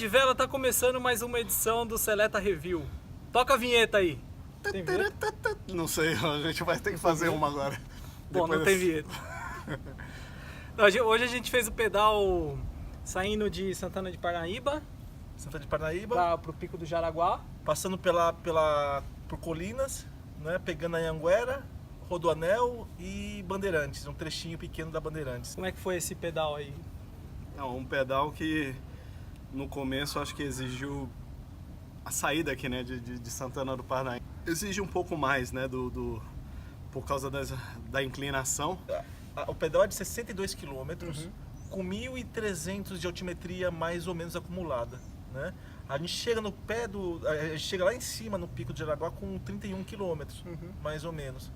Vela, tá começando mais uma edição do Seleta Review. Toca a vinheta aí. Tem vinheta? Não sei, a gente vai ter que fazer uma agora. Bom, não tem vinheta. Não, hoje a gente fez o pedal saindo de Santana de Parnaíba para o Pico do Jaraguá. Passando por Colinas, né, pegando a Anhanguera, Rodoanel e Bandeirantes, um trechinho pequeno da Bandeirantes. Como é que foi esse pedal aí? Não, um pedal que no começo acho que exigiu a saída aqui, né, de Santana do Parnaíba. Exige um pouco mais, né, por causa da inclinação. O pedal é de 62 km, com 1.300 de altimetria mais ou menos acumulada, né? A gente chega a gente chega lá em cima no Pico do Jaraguá com 31 km, mais ou menos.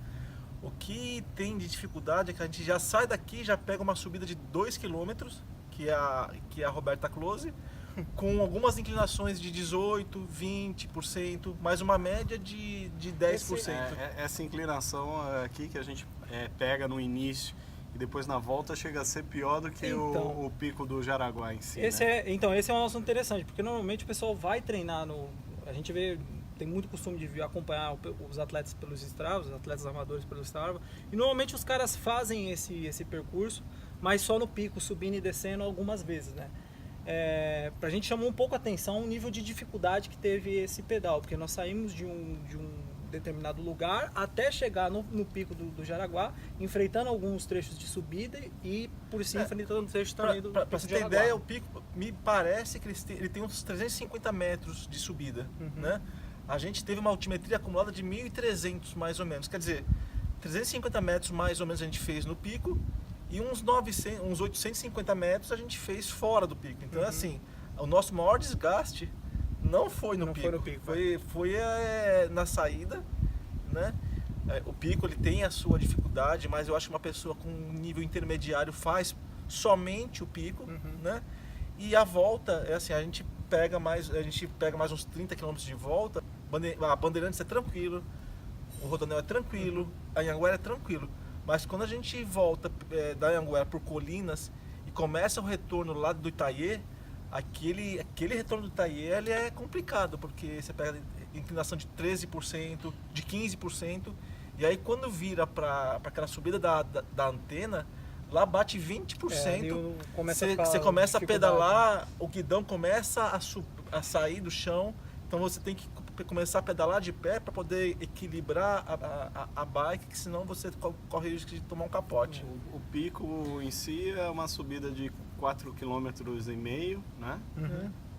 O que tem de dificuldade é que a gente já sai daqui, já pega uma subida de 2 km, que é a Roberta Close, com algumas inclinações de 18%, 20%, mais uma média de 10%. Essa inclinação aqui que a gente pega no início e depois na volta chega a ser pior do que o Pico do Jaraguá em si. Esse é um assunto interessante, porque normalmente o pessoal vai treinar a gente tem muito costume de acompanhar os atletas pelos Strava, os atletas amadores pelos Strava, e normalmente os caras fazem esse percurso, mas só no pico, subindo e descendo algumas vezes, né? Pra gente chamou um pouco a atenção o nível de dificuldade que teve esse pedal, porque nós saímos de um determinado lugar até chegar no pico do Jaraguá, enfrentando alguns trechos de subida e por cima enfrentando trechos também do Pra pico você do ter Jaraguá. ideia, o pico me parece que ele tem uns 350 metros de subida, né? A gente teve uma altimetria acumulada de 1.300 mais ou menos, quer dizer, 350 metros mais ou menos a gente fez no pico e uns 850 metros a gente fez fora do pico. Então assim, o nosso maior desgaste não foi no pico, foi na saída, né? O pico ele tem a sua dificuldade, mas eu acho que uma pessoa com um nível intermediário faz somente o pico, né? E a volta é assim, a gente pega mais uns 30 km de volta. A Bandeirantes é tranquilo, o Rodoanel é tranquilo, a Anhanguera é tranquilo. Mas quando a gente volta da Anhanguera por Colinas e começa o retorno lá do Itaiê, aquele retorno do Itaiê ele é complicado, porque você pega inclinação de 13%, de 15%, e aí quando vira para aquela subida da antena, lá bate 20%, você começa a pedalar, o guidão começa a sair do chão, então você tem que começar a pedalar de pé para poder equilibrar a bike, que senão você corre o risco de tomar um capote. O pico em si é uma subida de 4,5 km, né?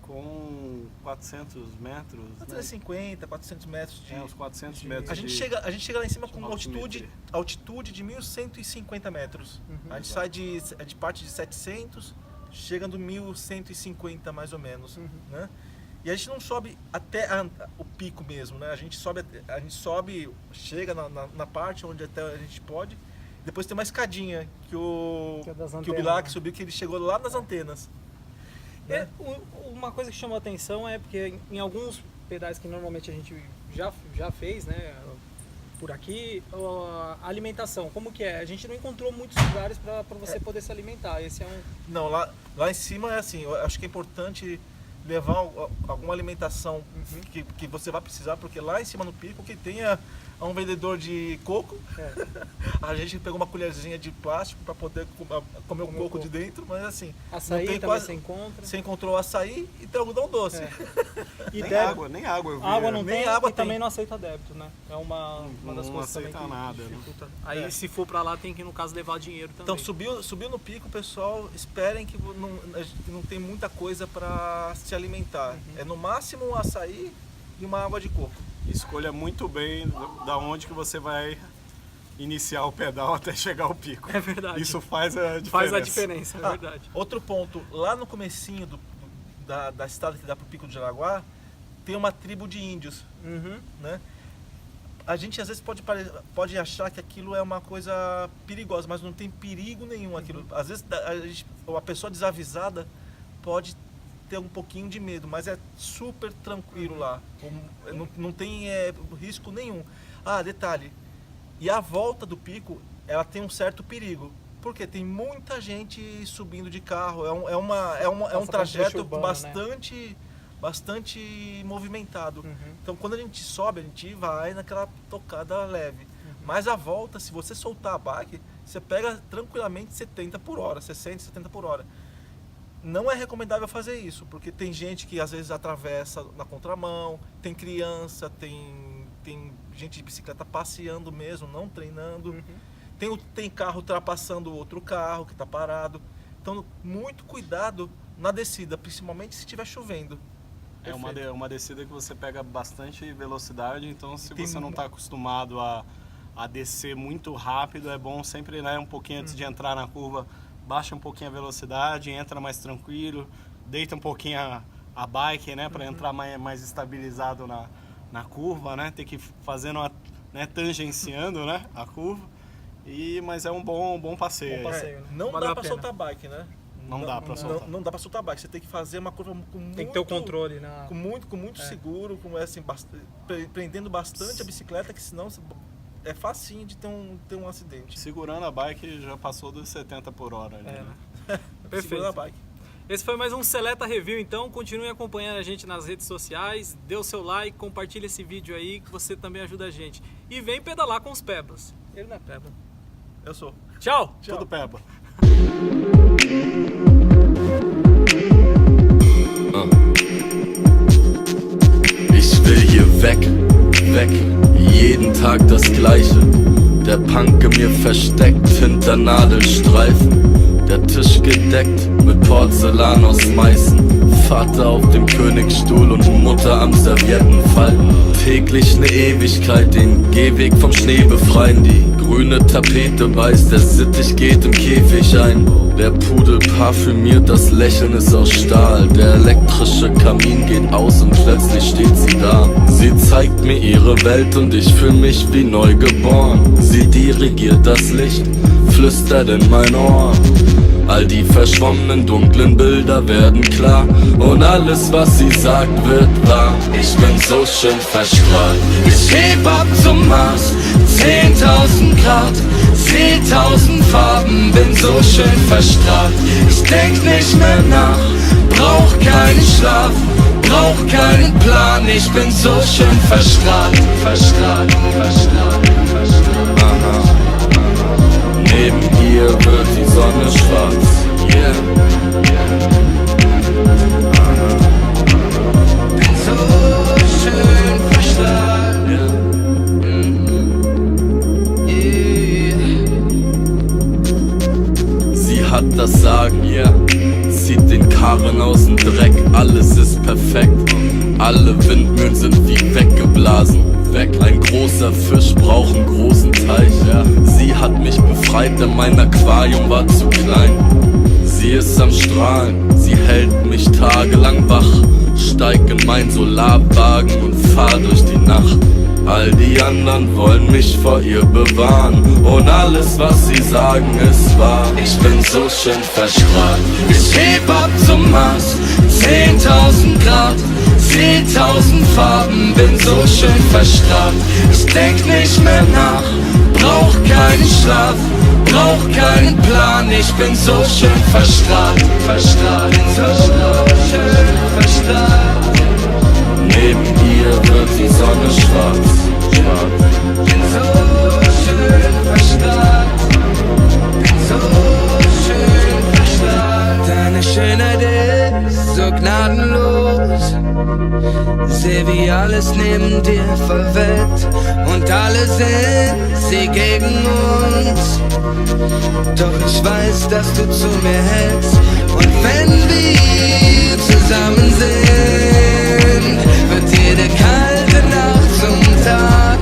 Com 400 metros. 450, 400 metros de... uns 400 metros. A gente chega lá em cima com uma altitude de 1.150 metros. A gente sai de parte de 700, chega no 1.150 mais ou menos, né? E a gente não sobe até o pico mesmo, né? A gente sobe, chega na parte onde até a gente pode. Depois tem uma escadinha que o Bilac subiu, que ele chegou lá nas antenas. Né? Uma coisa que chamou a atenção é porque em alguns pedais que normalmente a gente já fez, né, por aqui, a alimentação, como que é? A gente não encontrou muitos lugares para você poder se alimentar. Esse é um... Não, lá em cima é assim, eu acho que é importante levar alguma alimentação que você vai precisar, porque lá em cima no pico que tem um vendedor de coco. A gente pegou uma colherzinha de plástico para poder comer o coco de dentro, mas assim, açaí não tem também você encontra. Você encontrou açaí e tem algodão doce. E nem água eu vi. Água não nem tem, água e também não aceita débito, né? É uma das coisas também que nada, dificulta. Aí se for para lá tem que, no caso, levar dinheiro também. Então subiu no pico, pessoal, esperem que não tem muita coisa para se alimentar. É no máximo um açaí e uma água de coco. Escolha muito bem da onde que você vai iniciar o pedal até chegar ao pico. É verdade. Isso faz a diferença. Faz a diferença, é verdade. Outro ponto, lá no comecinho da estrada que dá pro Pico do Jaraguá, tem uma tribo de índios, né? A gente às vezes pode achar que aquilo é uma coisa perigosa, mas não tem perigo nenhum aquilo. Às vezes a pessoa desavisada pode ter um pouquinho de medo, mas é super tranquilo lá. Não tem risco nenhum. Detalhe, e a volta do pico, ela tem um certo perigo, Porque tem muita gente subindo de carro, é um trecho trajeto urbano, bastante movimentado. Uhum. Então quando a gente sobe, a gente vai naquela tocada leve. Mas a volta, se você soltar a bike, você pega tranquilamente 70 por hora, 60, 70 por hora. Não é recomendável fazer isso, porque tem gente que às vezes atravessa na contramão, tem criança, tem gente de bicicleta passeando mesmo, não treinando. Tem carro ultrapassando outro carro que está parado. Então, muito cuidado na descida, principalmente se estiver chovendo. É uma descida que você pega bastante velocidade, então se Tem você não está acostumado a descer muito rápido, é bom sempre, né, um pouquinho antes de entrar na curva, baixa um pouquinho a velocidade, entra mais tranquilo, deita um pouquinho a bike, né, para entrar mais estabilizado na curva, né, ter que ir fazendo tangenciando, né, a curva. Mas é um bom passeio. Bom passeio, né? Não Valeu dá a para pena. soltar a bike, né? Não dá pra soltar. Não dá para soltar a bike. Você tem que fazer uma curva com muito... Tem que ter o controle, né? Com muito seguro, assim, prendendo bastante a bicicleta, que senão é facinho de ter um acidente. Segurando a bike já passou dos 70 por hora. Ali, né? Perfeito. Segurando a bike. Esse foi mais um Seleta Review, então continue acompanhando a gente nas redes sociais, dê o seu like, compartilhe esse vídeo aí que você também ajuda a gente. E vem pedalar com os Pebas. Ele não é Peba. Eu sou. Tchau! Tudo Peba. Ich will hier weg, jeden Tag das Gleiche. Der Punk in mir versteckt hinter Nadelstreifen. Der Tisch gedeckt mit Porzellan aus Meißen. Vater auf dem Königsstuhl und Mutter am Serviettenfalten. Täglich ne Ewigkeit, den Gehweg vom Schnee befreien. Die grüne Tapete weiß, der Sittich geht im Käfig ein. Der Pudel parfümiert, das Lächeln ist aus Stahl. Der elektrische Kamin geht aus und plötzlich steht sie da. Sie zeigt mir ihre Welt und ich fühl mich wie neu geboren. Sie dirigiert das Licht, flüstert in mein Ohr. All die verschwommenen dunklen Bilder werden klar und alles was sie sagt wird wahr. Ich bin so schön verstrahlt. Ich heb ab zum Mars, 10.000 Grad, 10.000 Farben, bin so schön verstrahlt. Ich denk nicht mehr nach, brauch keinen Schlaf, brauch keinen Plan. Ich bin so schön verstrahlt, verstrahlt, verstrahlt, verstrahlt. Aha. Neben ihr wird die Sonne schwarz, yeah, bin so schön verstrahlt, yeah. Sie hat das Sagen, yeah. Zieht den Karren aus dem Dreck, alles ist perfekt. Alle Windmühlen sind wie weggeblasen. Ein großer Fisch braucht einen großen Teich, ja. Sie hat mich befreit, denn mein Aquarium war zu klein. Sie ist am Strahlen, sie hält mich tagelang wach. Steig in mein Solarwagen und fahr durch die Nacht. All die anderen wollen mich vor ihr bewahren und alles was sie sagen ist wahr. Ich bin so schön verstrahlt. Ich heb ab zum Mars, 10.000 Grad, 10.000 Farben, bin so schön verstrahlt. Ich denk nicht mehr nach, brauch keinen Schlaf, brauch keinen Plan. Ich bin so schön verstrahlt, verstrahlt, so schön verstrahlt. Neben ihr wird die Sonne schwarz, schwarz. Bin so schön verstrahlt, bin so schön verstrahlt. Deine Schönheit ist so gnadenlos. Seh wie alles neben dir verwelkt und alle sind sie gegen uns. Doch ich weiß, dass du zu mir hältst und wenn wir zusammen sind, wird jede kalte Nacht zum Tag.